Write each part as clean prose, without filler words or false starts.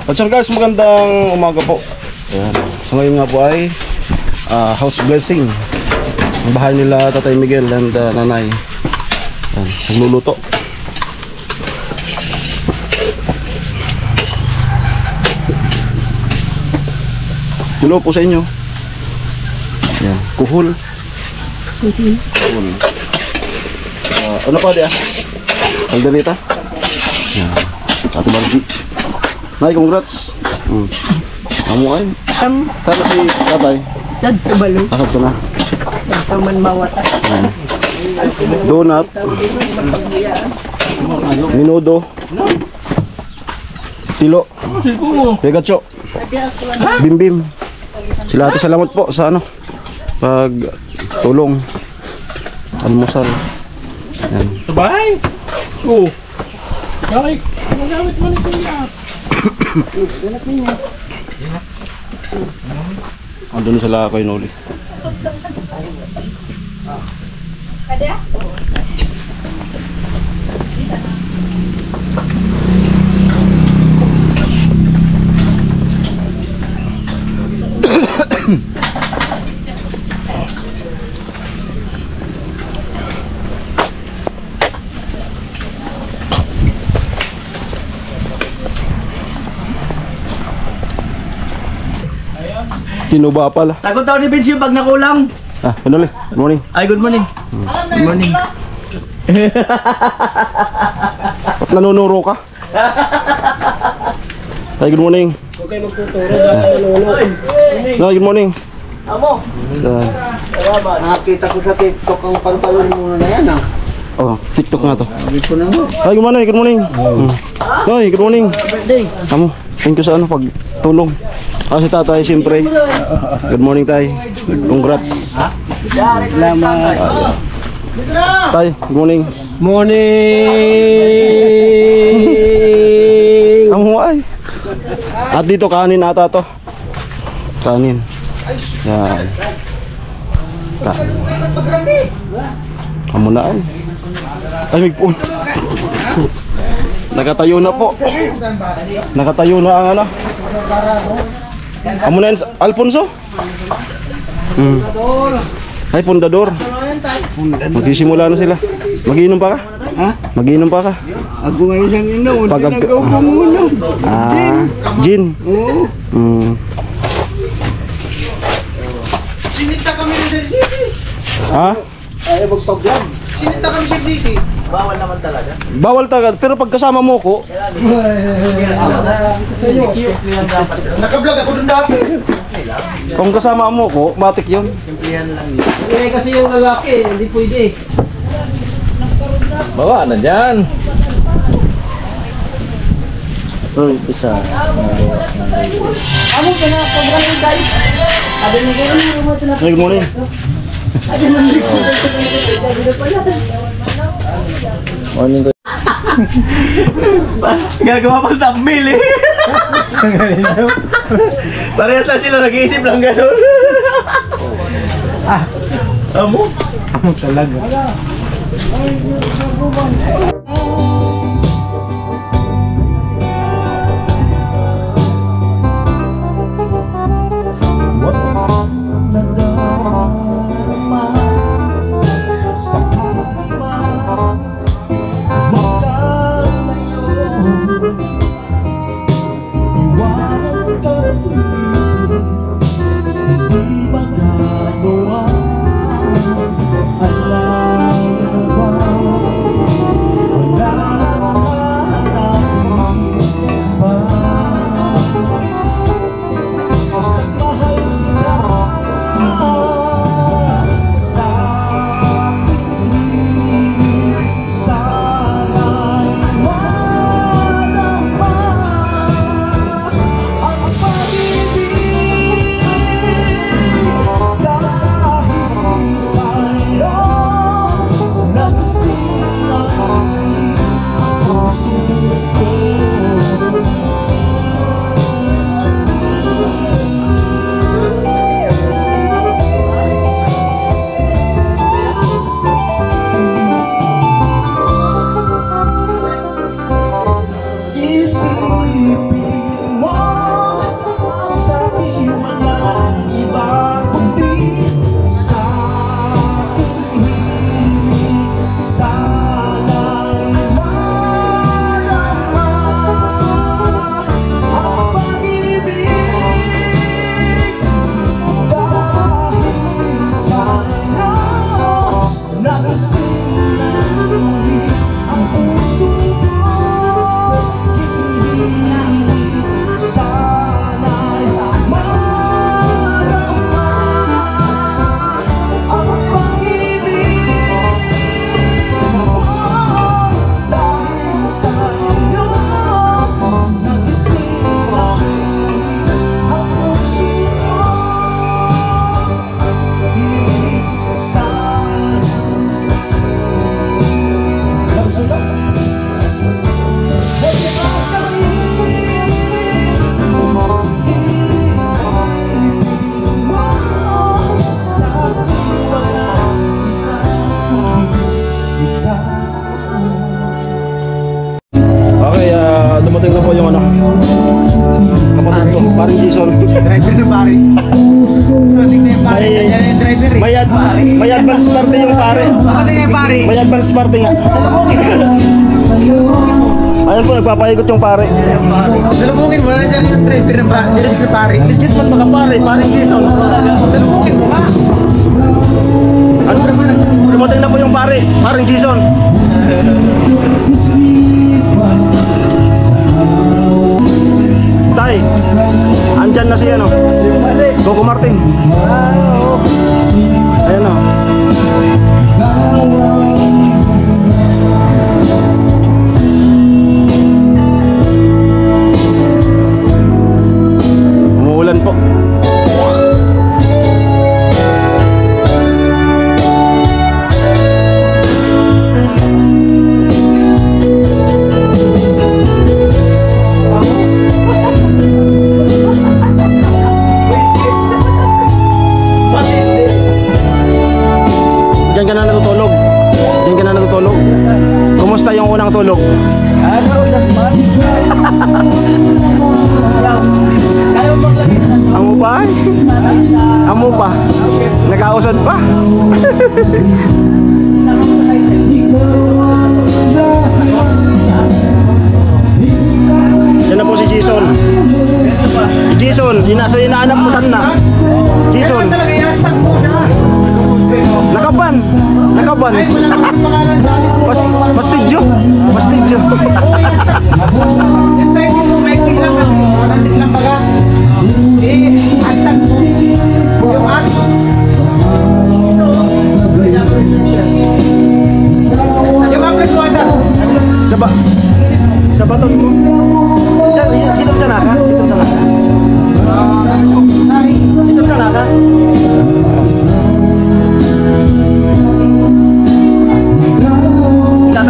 At sir guys, magandang umaga po. Ayan. So ngayon nga po ay house blessing. Ang bahay nila Tatay Miguel and Nanay. Ayan, nagluluto. Hello po sa inyo. Ayan, kuhol. Kuhol. Ano pa di Aldanita. Ayan, Ate Margie. Nay, congrats. Amo ay. Sana si Tatay. Sad to balo. Asap ko na. Sa man mawata. Donut. Minudo. Tilo. Pegacho. Bim-bim. Sila ate, salamat po sa ano pag tulong. Almusal. Yan. Sabay. Oh. Balik. Magamit mo nito yan. Andun sila kay Noli. Kada? Tinuba pala. Sagot daw ni Vince yung pag nakulang. Noli. Good morning. Ay, good morning. Good morning. Nanunuro ka? Tay, good morning. Okay, magtuturo na nanunod. No, good morning. Amo. Nakakita ko sa TikTok ang pantalon mo na yan Oh, TikTok nga to. Sabi ko na mo. Ay, good morning, good morning. Ay, good morning. Birthday. Amo, thank you sa ano pag tulong. Si Tatay, siyempre. Good morning, Tay. Congrats. Salamat. Tay, good morning. Morning. Amo ay. At dito kanin ata to. Kanin. Yan. Amo na ay. Ay, may po. Nakatayo na po. Nakatayo na ang ano. Amo na yan, Alfonso? Ay, pundador. Magsisimula na sila. Magiinom pa ka? Ha? Magiinom pa ka? Ako ngayon siyang inom. Pag- Tinagaw ko muna. Gin. Oo. Sinita kami ng Sisi. Ha? Ayaw magpa-vlog. Sinita kami sa Sisi. Bawal talaga, pero pag kasama mo ko, Naka-vlog ako dun dati. kung kasama mo ko, matik yun. Eh, kasi yung lalaki, hindi pwede. Bawa na dyan. Ay, isa. Amo ka na pagkain guys. Ada na kayo ng rumah na. Ay, good morning. Ada na Morning ko. Gagawa pang thumbnail eh. Parehas na sila nag-iisip ng gano'n. Amo? Talaga. Alam dumating na po yung ano, kapatid ko, paring Jason. Driver na pare. Dumating na yung pare. Yan yung driver eh. May advance party yung pare. Dumating na yung pare. May advance party nga. Ayun po, nagpapaikot yung pare. Salubungin mo na dyan yung driver na pare. Dyan sa pare. Legit man mga pare, paring Jason. Salubungin mo ba? Ano? Dumating na po yung pare, paring Jason. Tay, andyan na si ano? Coco Martin. Ayan o. Umuulan po. Diyan ka na natutulog. Diyan ka na natutulog. Kumusta yung unang tulog? Amo pa? Amo pa? Nakausad pa? Yan na po si Jason. Si Jason, inaanap mo tan na. Jason. Talaga yung hashtag mo na. Nakaban. Nakaban. Ay, wala kang pangalan dali. Pastidyo. Pastidyo. Yung trending mo, maiksi lang kasi. Maraming lang baga. Hashtag mo. Yung at. Yung aprisuasan. Sa baton mo. Sino sa naka? Sino sa naka? Sino sa naka?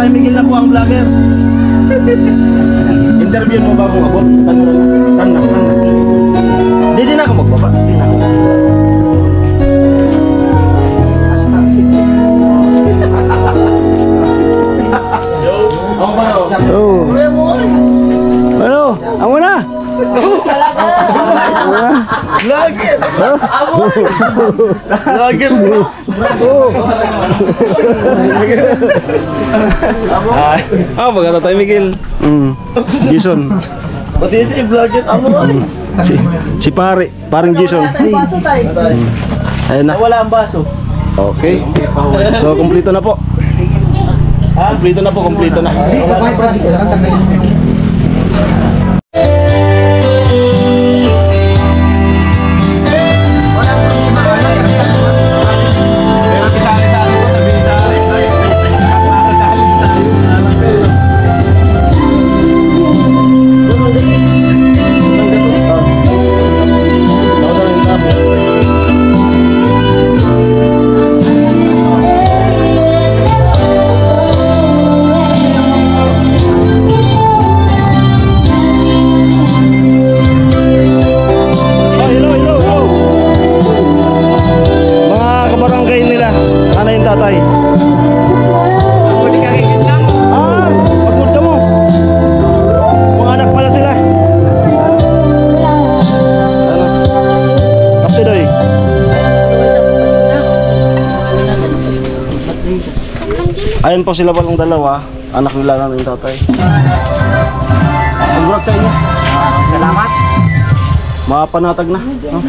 Tatay Miguel na po ang vlogger. Interview mo ba kung abot? Tanak. Di na ako magbaba. Di na ako. Ako ba o? Oh. Ano? Amo na? Vlogger! Vlogger! Baga Tatay Miguel. Jason. Pati ito yung vlogger. Amo Si pare, paring Jason. Baso tayo. Ayun na. wala ang baso. Okay. So, kumpleto na po. Kumpleto na po, kumpleto na. Hindi, babae pa. Kailangan tanggalin mo yung... Ayun po sila palang dalawa, anak nila ng tatay. Congrats sa inyo. Salamat. Mapanatag na. No?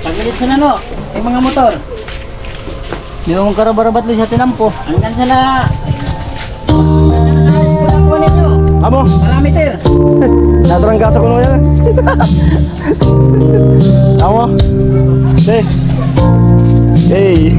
Pagilit sa nano, yung mga motor. Yung karabarabat sa tinampo. Hanggang sa na... Amo, Parameter. natrangkasa ko na yan. Amo. Hey.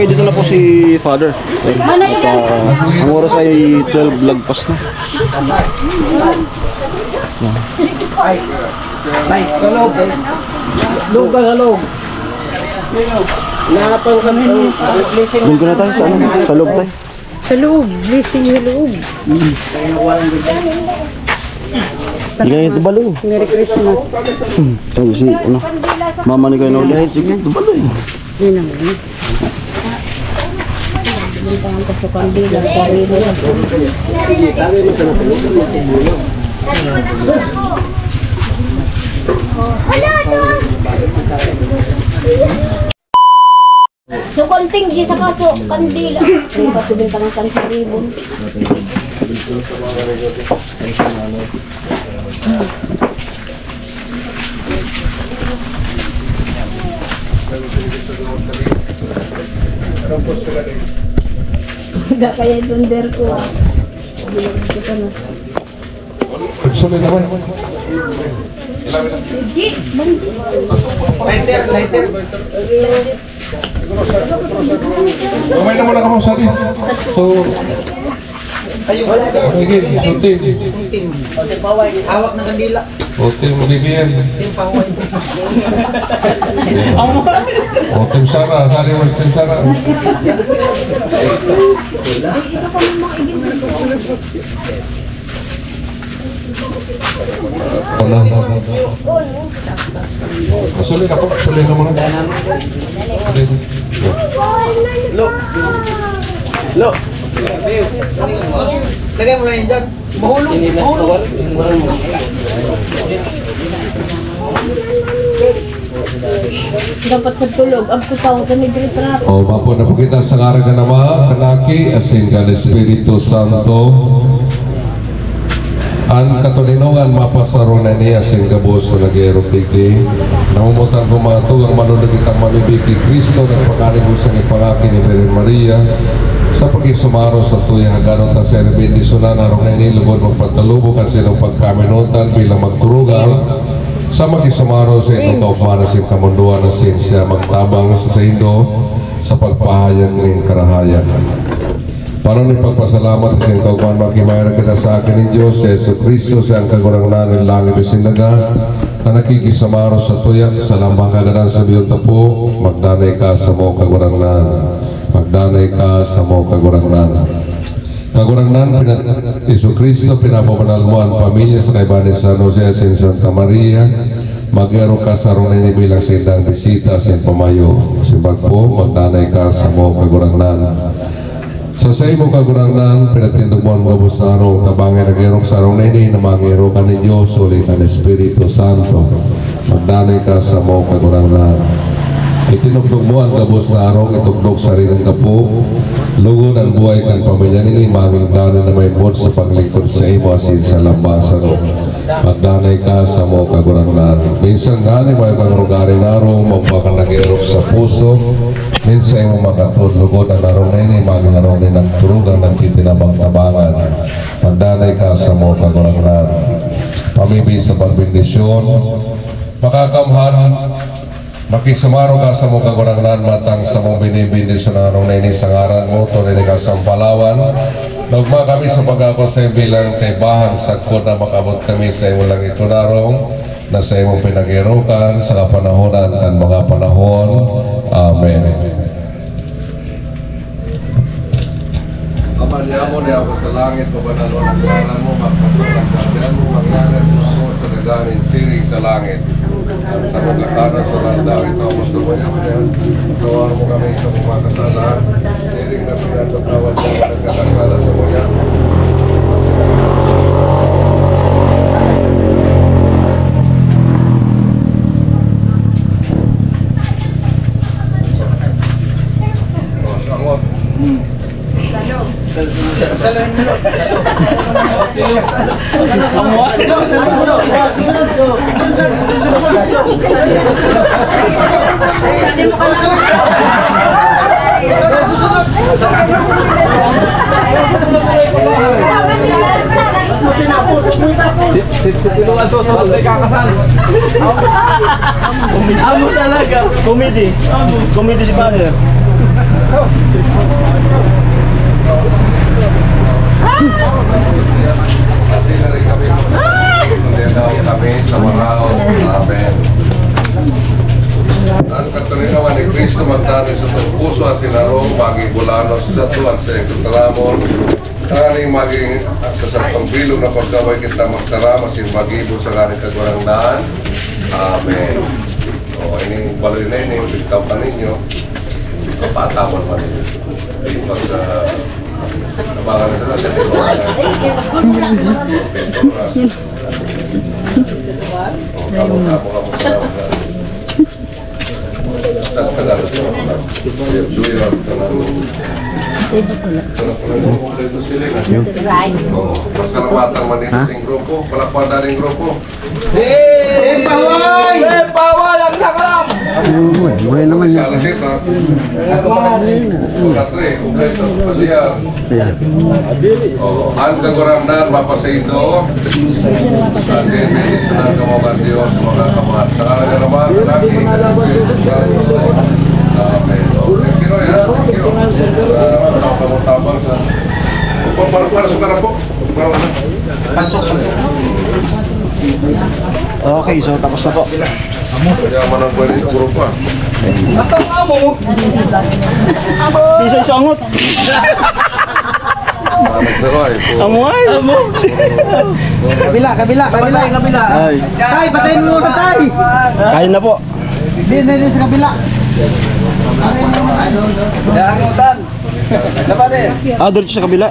may dito na po si Father. At, ang oras ay 12 lagpas na. Log ka halog. Napang kami. Doon ko na tayo sa ano, sa loob tayo. Sa loob, blessing sa loob. Hindi ka nito balo. Merry Christmas. Sabi si, ano, mama ni kayo na ulit. Sige, ito balo. Hindi naman. Bintangan ka sa kandila, sarili. So, konting di sa kaso, kandila. Ang patubing ka ng sansaribon. Hindi kaya dunder ko. Bilagin ko na. Sulit naman. G, bangji. Lighter. Kumain na muna ka mo sabi. So, okay, Tim. Hawak ng kandila. O Tim Olivier. O Tim Sara, sari mo Tim Sara. Sulit ako, sulit naman. Lo. Lagyan mo yan dyan. Mahulog. Dapat sa tulog. Ang tutaw kami dito na. O mapo na po kita sa ngaran ng Ama, Kanaki, asin ka ng Espiritu Santo. Ang katulinungan mapasaro na niya asin gabos na nag-aeropiki. Namumutan ko mga tugang manunod kitang mamibiki Kristo ng pagkanibusang ipangaki ni Virgen Maria sa pag-isumaro sa tuyang haganon ta sa erbindisunan arong na inilugod magpatalubog at silang pagkaminutan bilang magturugang sa mag-isumaro sa inyong kaupana sa kamunduan ng siyensya magtabang sa Indo sa pagpahayag ng karahayan. Para ni pagpasalamat sa iyong kaupan makimayara kita sa akin ng Diyos sa Yesu Cristo sa ang kagurang-nan ng langit at sinaga na nakikisamaro sa tuyak sa lambang kaganan sa biyong tapo magdanay ka sa mo kagurang-nan magdanay ka sa mo kagurang-nan kagurang-nan Yesu Cristo pinapapanalmuan pamilya sa kaibahan ni San Jose sa Santa Maria mag-ero ka sa runay ni bilang sa indang bisita sa pamayo simbag po magdanay ka sa mo kagurang-nan. Sa imo kagurang-nan, pinatindugmuan mga busarong tabangin nag-erok sa arong nini na mag-ero ka ni Diyos uli ka ni Espiritu Santo. Magdanay ka sa mo kagurang-nan. Itinugdog mo ang gabos na arong itugdog sa rin ang kapo. Lugod ang buhay kang pamilya nini, maging gano'n na may mod sa paglingkod sa imo asin sa lambasan. Magdanay ka sa mo kagurang-nan. Minsan gani may kang lugarin arong magpaka nag-erok sa puso. Minsan mo makatulugod ang arong na ini, maging arong din ang turugan ng titinabang-tabangan. Magdanay ka sa mo kagurang-nan. Pamibig sa pagbindisyon, makakamhan, makisumaro ka sa mo kagurang-nan, matang sa mong binibindisyon ang arong na ini sa ngaran mo, tunay ka sa Palawan. Nagma kami sa pag-ako sa bilang kaibahan sa kod na makabot kami sa imo lang ito narong na sa imong pinag-irukan sa kapanahonan at mga panahon. Amen. Ama niya mo niya ako sa langit, pabanalo ang ngalan mo, magpatulang katihan mo, mangyanan mo sa naganin siring sa langit. Sa maglakaran sa landaw, ikaw mo sa mga niya, tuwar mo kami sa mga kasalahan, siring na pinatutawad sa mga nagkakasala sa mga. Tulungan sa susunod ay kakasal. Amo talaga. Comedy si Father. Kasi na rin kami kami sa Marao. Amen. Ang katarinawan ni Kristo magdani sa itong puso at sinarong maging bulanos sa tuwan sa iyong katalamon. Kaning maging sa satong bilog na pagkaway kita magsarama sin magibo sa kaning kagwarangdaan. Amen. O, ining baloy na ining bigtaw ka ninyo. Kapataman pa ninyo. Ipag sa nabangan na sila sa pintura. O, kamong sa tagal sa mga suyo at masalamatan man dito sa grupo. Palakpan daling grupo. Buhay naman Sa alasip ha. Katre, kumpleto. Pasiyan. Ang kaguramnan, mapasaindo. Sa sinbendisyonan ka mo ka Diyos, mga kamat. Sa kanya naman, lagi. Amen. Thank you, ya. Thank you. Tabang-tabang sa... Pasok ka na po. Pasok. Okay, so tapos na po. Kaya manang pwede sa grupo ha. Isa-isangot. Nagsaroy po. Amoy. Kabila. Ay, Tay, patayin mo na tay. kain na po. Hindi sa kabila. Diretso sa kabila.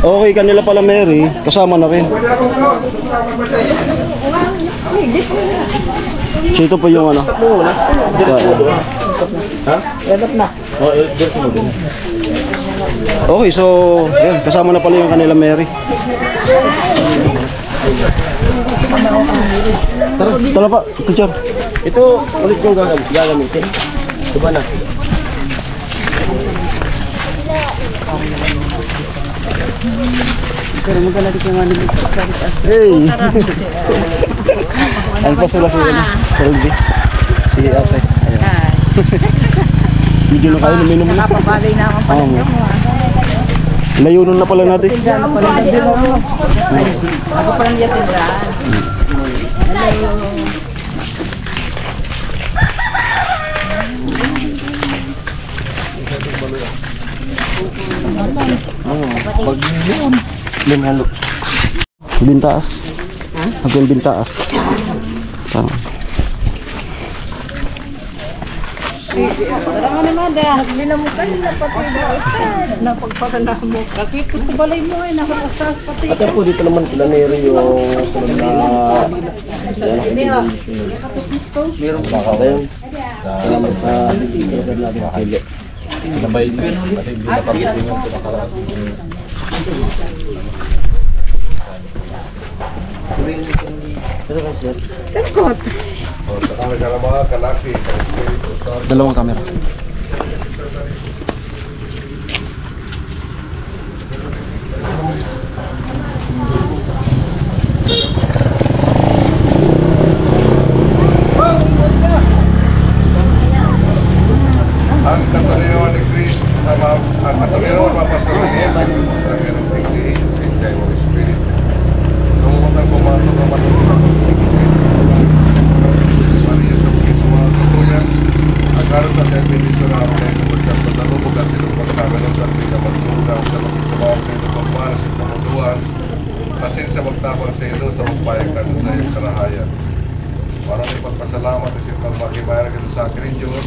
Okay, kanila pala Mary. Kasama na rin. So ito po yung ano. Okay, so yan, kasama na pala yung kanila Mary. Tara pa, teacher. Ito ulit kong gagamitin. Diba na? Hey! Ano pa sila sila? Salvi. Si ate. Ayan. Video lang kayo, luminom na. Napabalay na akong palinyo mo. Layo nun na pala natin. Ako pa lang dito dyan. Linhalo. Bintaas. Hanggang bintaas. Tama. Tara nga naman, binamukan na pati napagpaganda mo. Kakipot ko balay mo ay nakapastas pati. At po dito naman kila Mary yung sunod na... Meron ba ka ba yun? Salamat sa pilihan natin makili. Nabay na kasi hindi napagising yung pinakaraan. Takot. O, sa kanya na mga kalaki. Dalawang camera. Ang katarinawan ni Chris, ang katarinawan mapasara niya sa Panginoon Tigli, sa Injay Holy Spirit. Nungutang kumato na matulungan ng Tigli, Maria sa mga mga tutuyan, agarot at ang bendisyon na ako na ito magkas matalubog at silong pagkamenon sa ating matulungan sa mga sa ito pagmana sa pamuduan, kasin sa magtabang sa ito sa magpayakan sa iyong karahayan. Para ipagpasalamat at siyang maghimayar kita sa akin ng Diyos,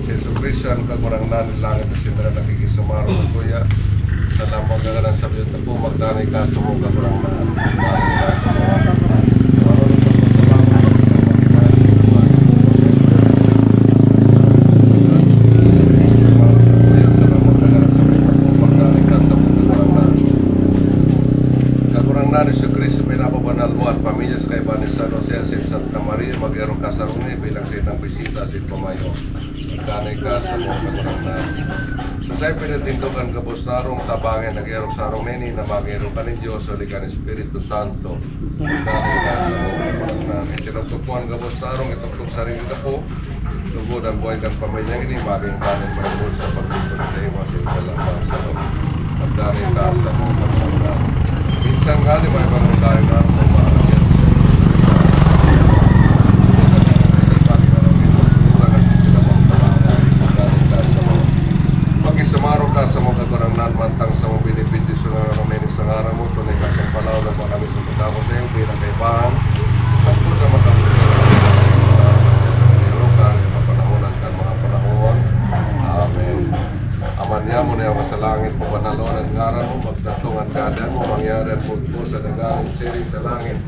si Yesu Cristo ang kagurangnan ng langit at sinara nakikisumaro ng kuya sa lamang gagalan sa biyot na po magdanay ka sa mong kagurangnan. Magdanay ka sa mga ni Yesu Cristo pinapabanal mo at pamilya sa kaibahan ni San Jose at Santa Maria mag-erong kasarunay bilang sa itang bisita sa pamayo. Kanay ka sa mga kagurangnan. Sa sa'yo pinatindokan ka po sarong tabangin nag-erong sarong nini na mag-erong ka ni Diyos o likan Espiritu Santo. Kanay ka sa mga kagurangnan. Itinagtupuan ka po sarong itugtog sarili ka po. sugod ang buhay kang pamilya ini maging kanin mahimol sa paglingkod sa imo sa salamat sa pagdari ka sa mga pagdari. Minsan nga di may pagdari na sa mga Pag-isamaro ka sa mga karangan mantang sa mga binibitisyo na namenis sa araw mo tunay ka sa palaw na mga kami sa pagkako sa iyo bilang kaibahan sa mga matangos na mapanahonan ka mga panahon. Amen. Aman niya mo na sa langit mo panalon at ngaran mo magdatungan kadang mo mangyari at po sa dagang siring sa langit.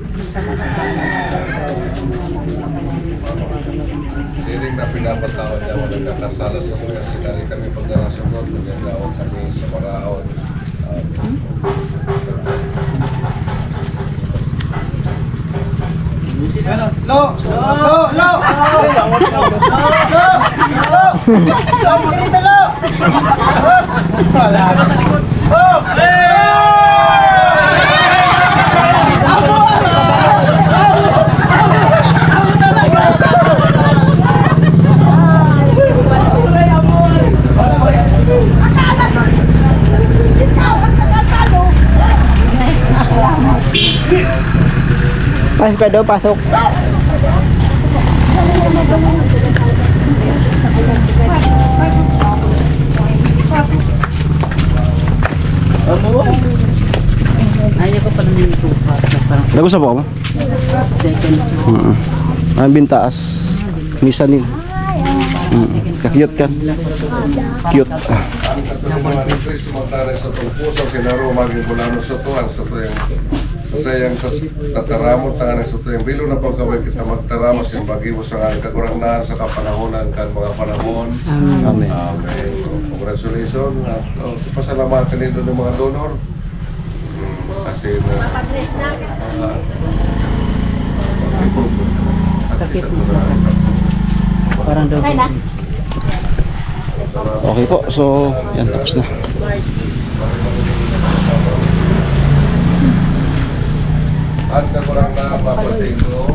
Siring na pinapatawad niya mo nagkakasala sa mga sikari kami pagdarasugod nagagawa kami sa maraon. Lo! Sabi ka dito, Lo! Pas pedo pasok. Ayaw ko pala nito pa sa parang Lago sa po ako? second. Ang bintaas. Misanin. Kakiyot kan. Cute. Mga ni Kristo magtaray sa itong puso kinaro maging bulano sa tuwan sa tuyang sa sayang tataramot tangan sa tuyang bilo na pagkaway kita magtaramos yung bagiwo sa nga kakurangnahan sa kapanahonan kan mga panahon. Amen. Amen. Congratulations at pasalamatan nito ng mga donor. Kasi na Parang daw. Okay po. So, yan. Tapos na. at kakurangnahan papasito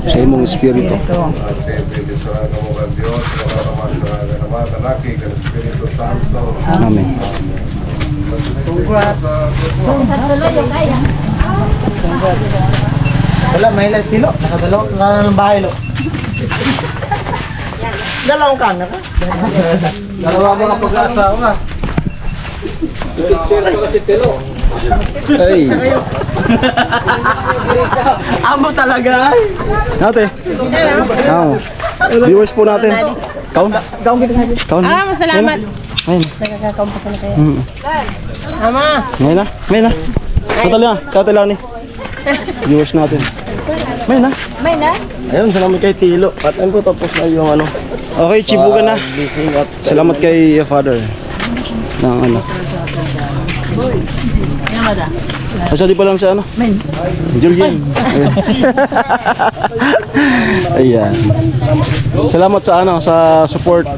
Sa imong espiritu. at sa Espiritu Santo mo ang Diyos sa mga ramasa ng mga kalaki ng Espiritu Santo. Amen. Congrats. Wala, may ilang kilo. Nakadalaw ka na ng bahay, Lo. Dalawang kanan ka. Dalawa mga pag-aasawa ka. Hey. Amo talaga ay. Ate. Viewers po natin. Kaun? Kaung kita sabi. Kaun? Masalamat. Ayun. Nagkakakamp pa na kayo. Ama. Ngayon na. Ngayon na. Patali na. Sa atin lang ni. Viewers natin. Ngayon na. May na? Ayun, salamat kay Tilo. At ayun po, tapos na yung ano. Okay, chibugan na. Salamat kay Father. Ng ano. Nasali pa lang sa ano? Julian. Ayan. Ayan. Salamat sa ano, sa support.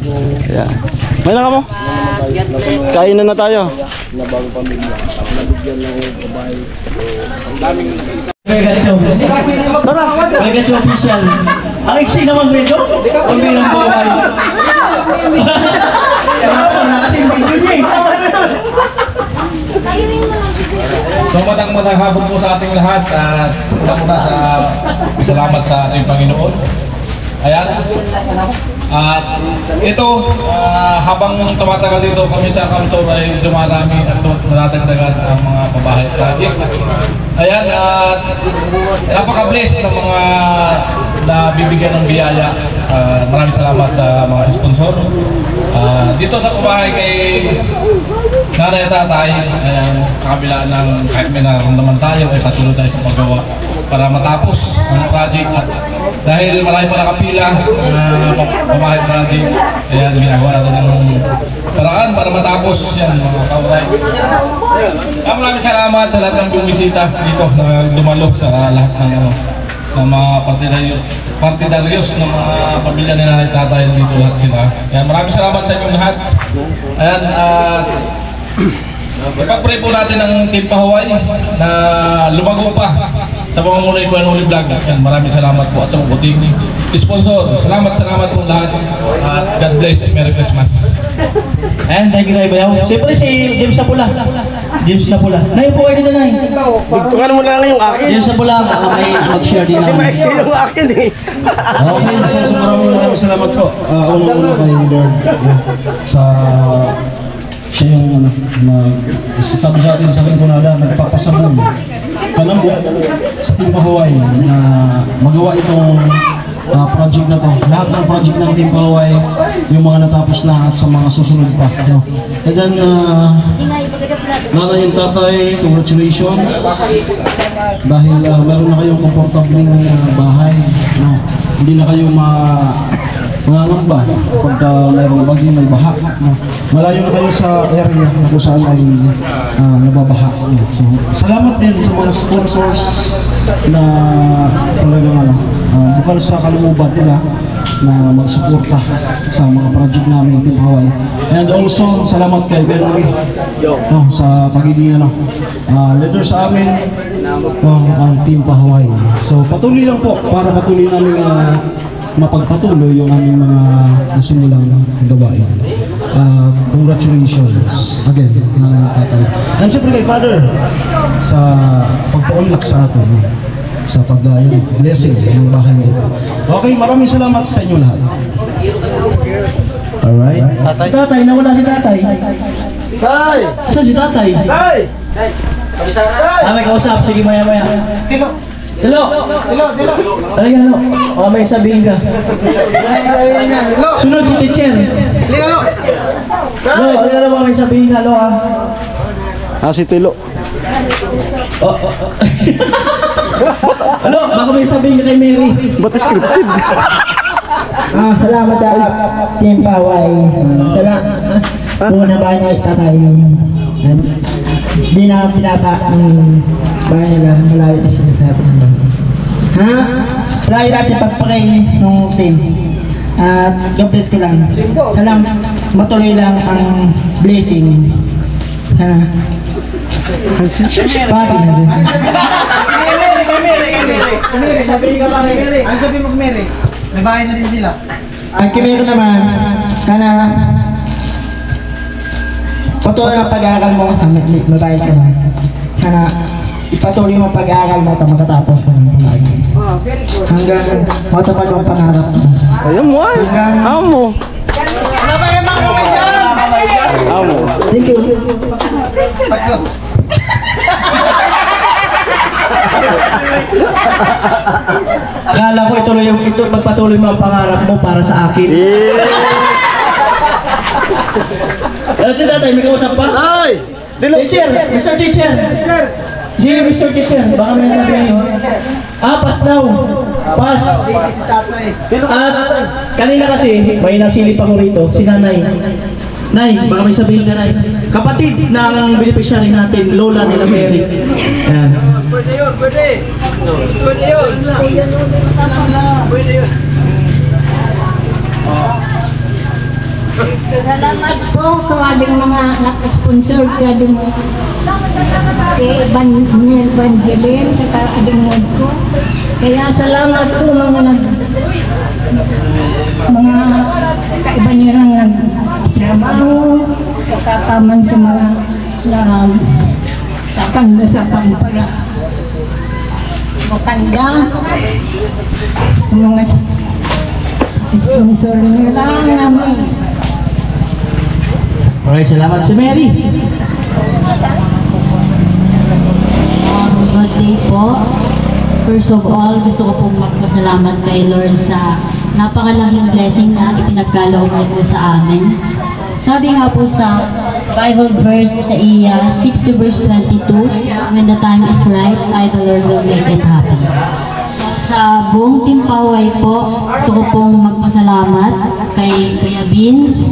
Ayan. May na ka mo? Kain na tayo. Regatyo official. Ang iksi naman medyo. Ang bilang buhay. Nakating video niya eh. So matang-matang hapon po sa ating lahat at muna sa salamat sa ating Panginoon. Ayan. At ito, habang tumatagal dito kami sa Kamsor ay dumarami at natagdagan ang mga pabahay project. Ayan, at napaka-blessed ng mga nabibigyan ng biyaya. Maraming salamat sa mga sponsor. Dito sa pabahay kay nanay at tatay, ayan, sa kabila ng kahit may nararamdaman tayo ay patuloy tayo sa paggawa para matapos ang project. At dahil marami pa nakapila pabahay project, ayan, ginagawa natin ng paraan para matapos yan mga kauray. Maraming salamat sa lahat ng bumisita dito na dumalo sa lahat ng mga partidaryos ng mga pamilya ni nanay tatay dito lahat sila. Ayan, maraming salamat sa inyong lahat. Ayan, ipag-pray po natin ang Team Pahuway na lumago pa sa mga munay ko ang Holy Vlog. Ayan, maraming salamat po at sa mga buting sponsor. Salamat po lahat. At God bless. Merry Christmas. And thank you kay Bayaw. Siyempre si James Napula. James Napula. Nay, upo kayo dito, Nay. Bigtungan mo na lang yung akin. James Napula, baka may mag-share din Kasi naman. maiksi yung akin eh. Okay, maraming salamat po. Unang-una kay Lord. Sa siya yung sabi sa atin sa Lingkunada, nagpapasabog kalambot sa Team Hawaii na magawa itong project na to. Lahat ng project ng Team Hawaii, yung mga natapos na at sa mga susunod pa. No? And then, nanay yung tatay, congratulations. Dahil meron na kayong komportabling bahay. No? Hindi na kayo mangangamba pagka mayroong bagyo may baha. No? Malayo na kayo sa area na kung saan ay nababaha. No? So, salamat din sa mga sponsors na talagang bukal sa kalooban nila na magsuporta sa mga project namin Team Hawaii. And also, salamat kay Ben sa pagiging leader sa amin ang Team Hawaii. So patuloy lang po para patuloy namin mapagpatuloy yung aming mga nasimulang gawain. Congratulations again, nanay tatay. And siyempre kay Father sa pagpaunlak sa atin sa pag-blessing ng bahay nito. Okay, maraming salamat sa inyo lahat. Alright. Si tatay, nawala si tatay. Tay! Saan si tatay? Tay! May kausap, sige maya-maya. Tilo! Tilo! Tilo! Tilo! Talaga, no? O, may sabihin ka. Sunod si teacher. Lo! Lo, ano mo may sabihin ka, Lo, Si Tilo. Ano? Baka may sabihin ka kay Mary. Ba't scripted? Salamat sa Team Hawaii. Salamat. Una ba niya tatay? Hindi na pinapa ang bahay nila. Malayo na sinasabi nila. Malayo natin pagpakay ng team. At gabless ko lang. Salamat. Matuloy lang ang blessing. Pagi na rin. Ano sabi mo kay Mary? May bahay na din sila. Ang kimero naman, sana patuloy ang pag-aaral mo, mabayad ka na. Sana ipatuloy mo ang pag-aaral mo at makatapos ka ng palagi. Hanggang matapad ang pangarap mo. Ayun mo ay. Amo. Amo. Thank you. Akala ko ito magpatuloy mo ang pangarap mo para sa akin. Ano si tatay, may kausap pa? Ay! Teacher! Mr. Teacher! Sige, Mr. Teacher, baka may sabihin nyo. Pass daw. Pass. At kanina kasi, may nasilip ako rito, si Nanay. Nay, baka may sabihin ka, Nay. Kapatid ng beneficiary natin, Lola nila Mary. Ayan. Pwede yun, pwede. Pwede yun. Pwede yun. Salamat po sa ating mga nakasponsor sa ating kay Evangeline sa ating mod ko. Kaya salamat po mga kaiban nirang nagtrabaho sa kataman sa mga kakanda sa pampara. Makanda sa mga sponsor nila namin. Okay, salamat si Mary. Good day po. First of all, gusto ko pong magpasalamat kay Lord sa napakalaking blessing na ipinagkaloob niyo po sa amin. Sabi nga po sa Bible verse sa Iya 60 verse 22, when the time is right, I the Lord will make it happen. Sa buong Team Hawaii po, gusto ko pong magpasalamat kay Kuya Vince,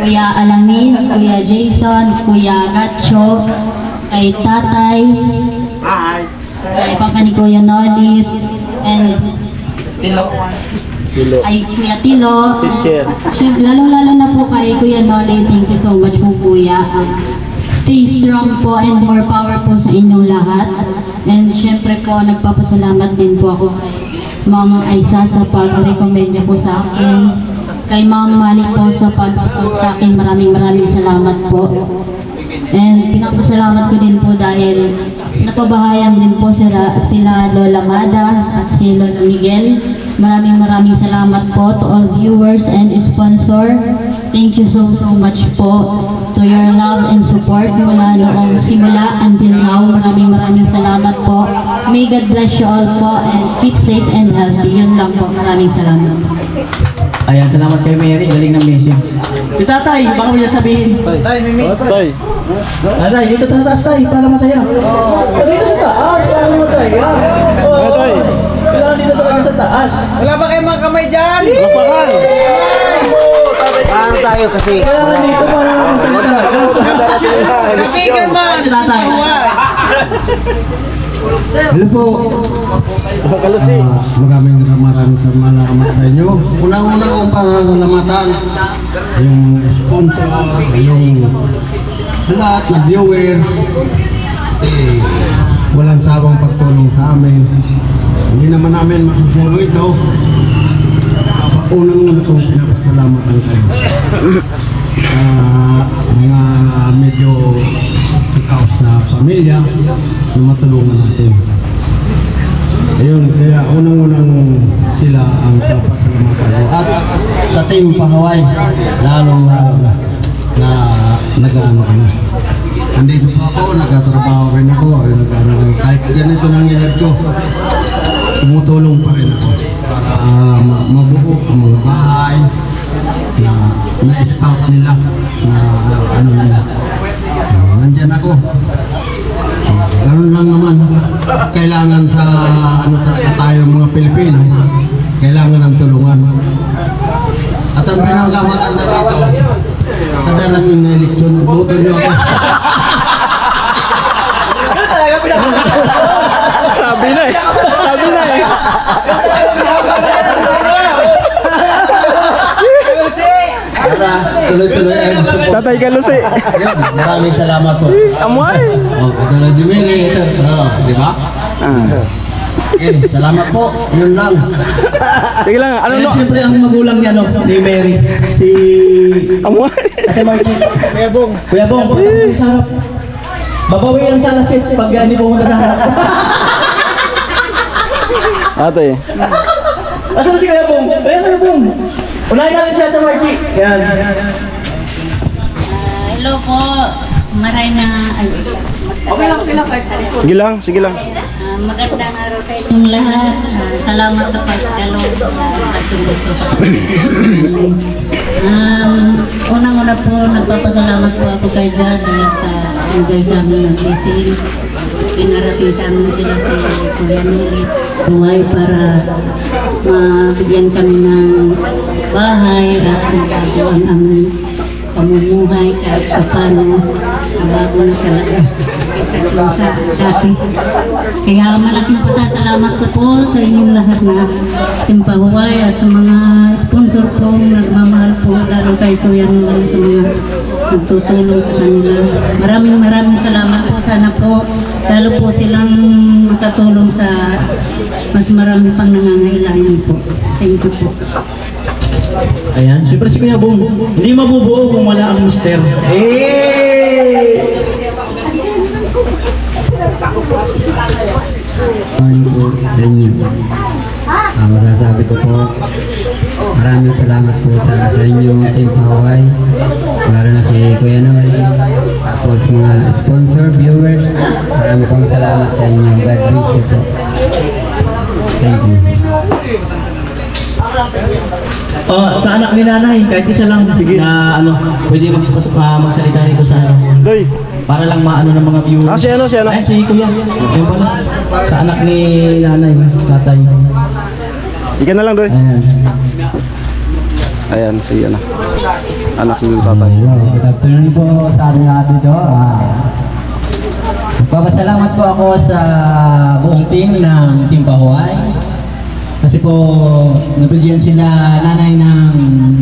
Kuya Alamin, Kuya Jason, Kuya Gacho, kay Tatay, kay Papa ni Kuya Nolit, and ay Kuya Tilo, lalong-lalo na po kay Kuya Nolit. Thank you so much po, Kuya. Stay strong po and more power po sa inyong lahat. And syempre po, nagpapasalamat din po ako kay Ma'am Aisa sa pag-recommend niya po sa akin. Kay Ma'am Mali po sa pag-scout sa akin, maraming salamat po. And pinapasalamat ko din po dahil napabahayan din po sila Lola Mada at si Lola Miguel. Maraming salamat po to all viewers and sponsor. Thank you so much po to your love and support mula noong simula until now. Maraming salamat po. May God bless you all po and keep safe and healthy. Yun lang po. Maraming salamat. Ayan, salamat kay Mary. Galing ng message. Si Tatay, baka mo niya sabihin. Tay, may miss. Tay. Tatay, dito sa taas tayo para masaya. Dito sa taas, para masaya. Tay. Kailangan dito talaga sa taas. Wala ba kayong mga kamay dyan? Lapakan. Paano tayo kasi? Kailangan dito para masaya talaga. Nakigan man! Si Tatay. Hello po. Kalusi. Maraming salamat sa inyo. Unang-una kong pangasalamatan yung sponsor, yung lahat na viewers. Walang sawang pagtulong sa amin. Hindi naman namin masusuro ito. Unang-una kong pinapasalamatan kayo. Mga medyo ikaw sa pamilya na matulungan natin. Ayun, kaya unang-unang sila ang papasalamatan ko. At sa team Pahaway, lalong-lalo na nag-ano ka na. Nandito pa ako, nagtatrabaho rin ako. Kahit ganito nangyayad ko, tumutulong pa rin ako para mabuo ang mga bahay na na-scout nila na ano nila. Nandyan ako. Ganun lang naman. Kailangan sa ano talaga tayo mga Pilipino, kailangan ng tulungan. At ang pinakamaganda dito, sa darating na eleksyon, boto nyo ako. Sabi na eh. Sabi na eh. Para tuloy-tuloy ang support. Tatay Kalusi. Yan, maraming salamat po. Amoy. Katulad ni Mary, ito. Di ba? Okay, salamat po. Yun lang. Sige lang, ano no? Siyempre ang magulang niya ni Mary, si Amoy. Ate Margie. Kuya Bong, punta ko sa harap. Babawi lang sa lasit pag hindi pumunta sa harap. Ate. Asan si Kuya Bong? Ayan Kuya Bong. Unahin natin si Ate Margie. Yan. Hello po. Maray na... Okay lang. Sige lang, sige lang. Magandang araw sa inyong lahat. Salamat sa pagkalong gusto sa unang-una po, nagpapasalamat po ako kay God sa bigay sa amin ng blessing. Pinarating sa amin sila si Kuya Nuri buhay para mabigyan kami ng bahay at magagawa ang aming pamumuhay kahit sa paano bago na talaga sa dati. Kaya malaking pasasalamat ko po sa inyong lahat na timpahuway at sa mga sponsor ko nagmamahal po lalo kay Kuya Nuri sa mga nagtutulong sa kanila. Maraming salamat po. Sana po lalo po silang makatulong sa mas marami pang nangangailangan po. Thank you po. Ayan, siyempre si Kuya Bong, hindi mabubuo kung wala ang mister. Ano po sa inyo? Masasabi ko po, maraming salamat po sa inyong Team Pahaway, lalo na si Kuya Noy, tapos mga sponsor, viewers, maraming pong salamat sa inyo. God bless you po. Thank you. Sa anak ni nanay, kahit isa lang na pwede magsalita nito sa Doy. para lang maano ng mga viewers. Si ano? Ayan, si Kuya. Yung pala, sa anak ni nanay, tatay. Ika na lang, Doy. Ayan. Ayan, si ano. Anak ng tatay. Good afternoon po sa ating lahat dito. Magpapasalamat po ako sa buong team ng Team Pahaway. Kasi po, nabigyan sila nanay ng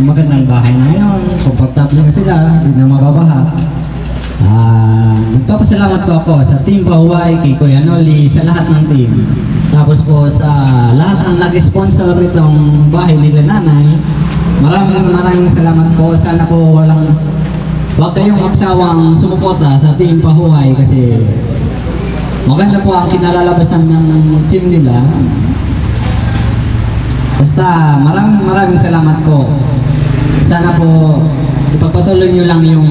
magandang bahay ngayon. Komportable na sila, hindi na mababaha. Nagpapasalamat po ako sa Team Pahuway, kay Kuya Noli, sa lahat ng team. Tapos po sa lahat ng nag-sponsor itong bahay nila nanay. Maraming salamat po. Sana po wag kayong magsawang sumuporta sa Team Pahuway kasi maganda po ang kinalalabasan ng team nila. Basta maraming salamat po. Sana po ipagpatuloy nyo lang yung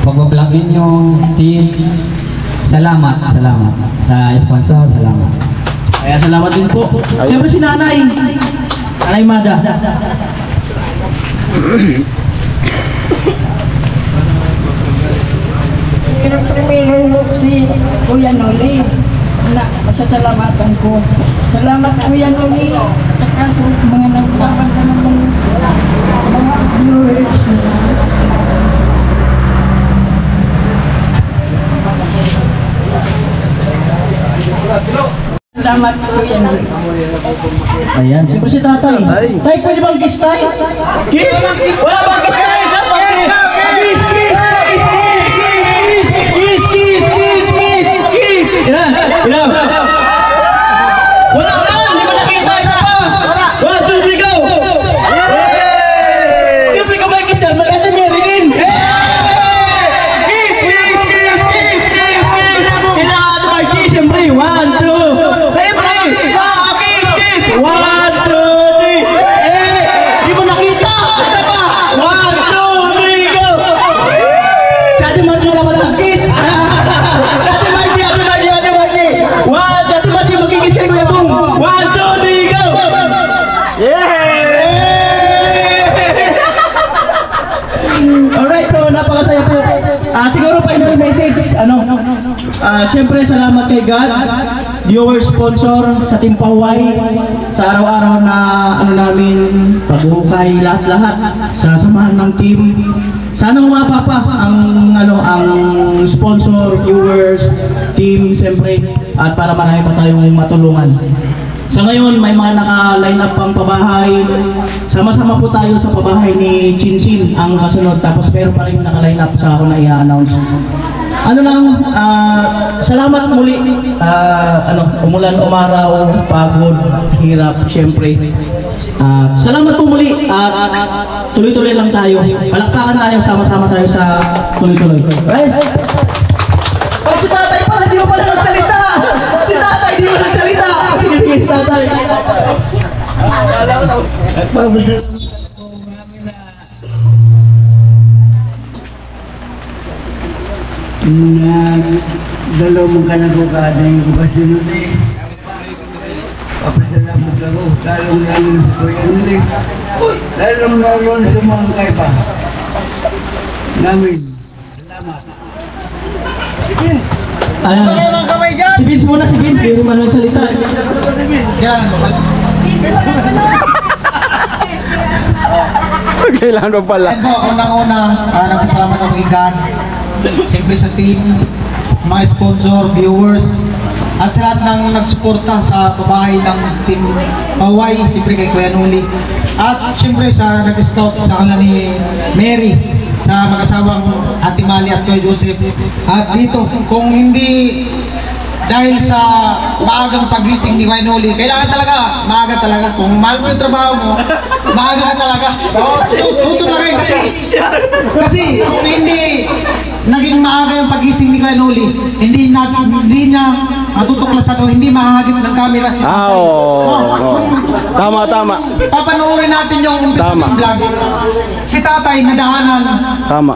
pag-vlog ninyo, team. Salamat sa sponsor, salamat. Kaya salamat din po. Siyempre si Nanay Mada. Primero si Kuya Noli. Masasalamatan ko. Salamat Kuya Noli. Sa kaso mga nagtapat na ng mga viewers. Salamat Kuya Noli. Ayan, siyempre si Tatay. Tay, pwede bang kiss tay? Kiss? Wala bang kiss tay? Saan ba? Kiss! Ilan? Wala na! Hindi mo nakita isa pa! 1, 2, 3, go! Siyempre ka ba kiss yan? Maganda may ringin! Kiss! Kailangan ito mag kiss, siyempre! 1, 2! Kiss! 1, 2, 3! Hindi mo nakita! Isa pa! 1, 2, 3, go! Siyempre mag-kiss naman ng kiss! Alright, so napakasaya po. Siguro final message, siyempre salamat kay God, viewer, sponsor, sa Team Pahuway, sa araw-araw na namin, pagbuhukay, lahat-lahat, sa samahan ng team. Sana umapa pa ang sponsor, viewers, team, siyempre, at para marami pa tayong matulungan. Sa ngayon, may mga naka-line up pang pabahay. Sama-sama po tayo sa pabahay ni Chinchin ang kasunod. Tapos meron pa rin naka-line up sa ako na i-announce. Salamat muli. Umulan, umaraw, pagod, hirap, syempre. Salamat po muli at tuloy-tuloy lang tayo. Palakpakan tayo, sama-sama tayo sa tuloy-tuloy. Right? Pag si Tatay pa, hindi mo pala nagsalita! Si Tatay, hindi mo nagsalita! Sige, si Tatay! Dalawang ka na ko kada yung kasunod eh. Papasalamat ako, lalong sa Kuya Noli. Lalong sumangkay pa. Namin. Si Vince muna, si Vince. Hindi man nagsalita. Kailangan mo pala. Ito, unang-una, nagpasalamat ako kay God. Siyempre sa team, mga sponsor, viewers, at sa lahat ng nagsuporta sa pabahay ng Team Pahuway, siyempre kay Kuya Noli. At siyempre sa nag-scout sa kanila ni Mary, sa mag-asawang Ate Mali at Kuya Joseph. At dito, kung hindi dahil sa maagang pagising ni Kuya Noli, kailangan talaga, maaga talaga. Kung mahal mo yung trabaho mo, maaga ka talaga. Tuto na kayo kasi kung hindi naging maaga yung pagising ni Kuya Noli, hindi niya matutuklasan o hindi mahagip ng camera si Tatay. Tama. Papanoorin natin yung umpisa ng vlog. Si Tatay nadahanan. Tama.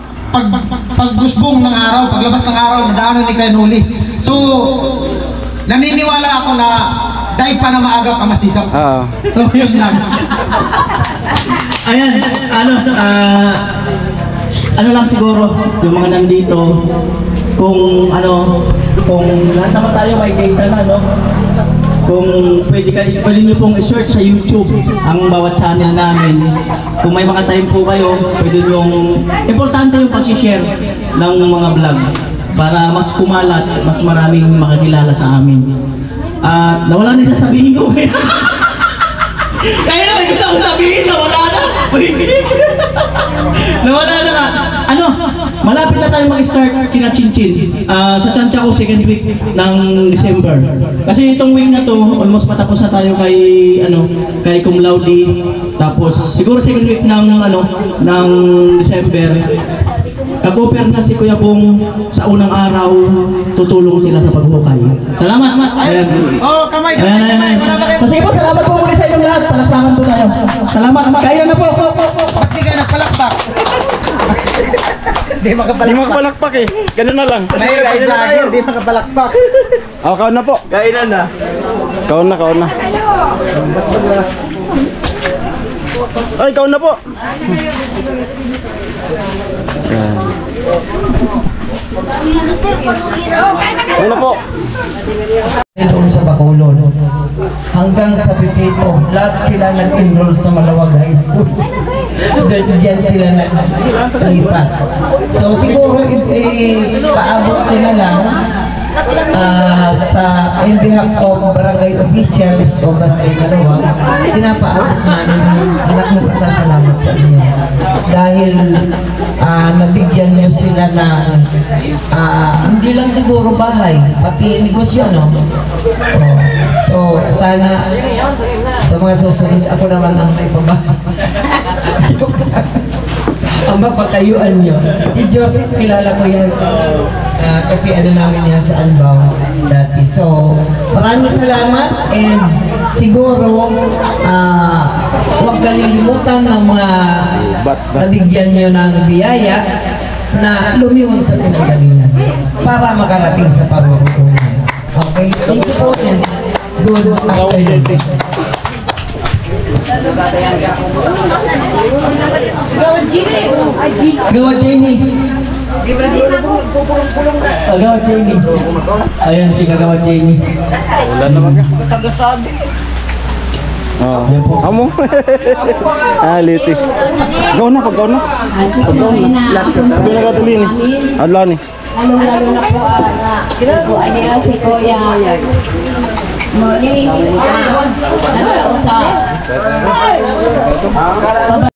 Pagbusbong ng araw, paglabas ng araw, nadaanan ni Kuya Noli. So, naniniwala ako na dahil pa na maaga pa masikap. So, yun lang. Ayan, ano lang siguro, yung mga nandito, kung lahat naman tayo may data na, no? Kung pwede nyo pong i-search sa YouTube ang bawat channel namin. Kung may mga time po kayo, pwede yung importante yung pag-share ng mga vlog para mas kumalat, mas maraming makakilala sa amin. Nawala na sasabihin ko. Kaya na may gusto akong sabihin na wala na. Nawala na nga. Ano, malapit na tayo mag-start kina Chinchin. Sa Chansha ko, second week ng December. Kasi itong week na to, almost matapos na tayo kay, kay Cum Laude. Tapos, siguro second week ng, ng December. Kakoper na si Kuya Bong sa unang araw, tutulong sila sa paghukay. Salamat, Mat. Ayan. Oh, kamay. Ayan. So, sige po, salamat po muli sa inyong lahat. Palakpakan po tayo. Salamat, Mat. Kaya na po. Ba't di ka nagpalakpak? Di Hindi makapalakpak eh. Ganun na lang. May vlogger, di makapalakpak. Kaon na po. Kainan na. Kaon na. Ay, kaon na po. Yan. Ayun na po. Doon sa Bacolod hanggang sa Pipito, lahat sila nag-enroll sa Malawag High School. Diyan sila nag-lipat. So siguro paabot sila lang sa in behalf of barangay officials o barangay Malawag, pinapaabot namin anak mo pasasalamat sa inyo dahil nabigyan nyo sila ng hindi lang siguro bahay, pati negosyo, no? So sana sa mga susunod ako naman ang may pabahay ang mapatayuan nyo. Si Joseph, kilala ko yan kasi namin yan sa Albaw dati. So, maraming salamat and siguro huwag kalilimutan ng mga nabigyan nyo ng biyaya na lumiwan sa pinagalingan para makarating sa parurungan. Okay? Thank you po and good afternoon. Gawad Jenny. Gawad Jenny. Ayan si Gawad Jenny. Wala naman ka. Tagasabi. Amo. Liti. Gaw na. Paggaw na katuli ni. Adla ni. Lalo na po si Kuya. Morning. Nagkausap.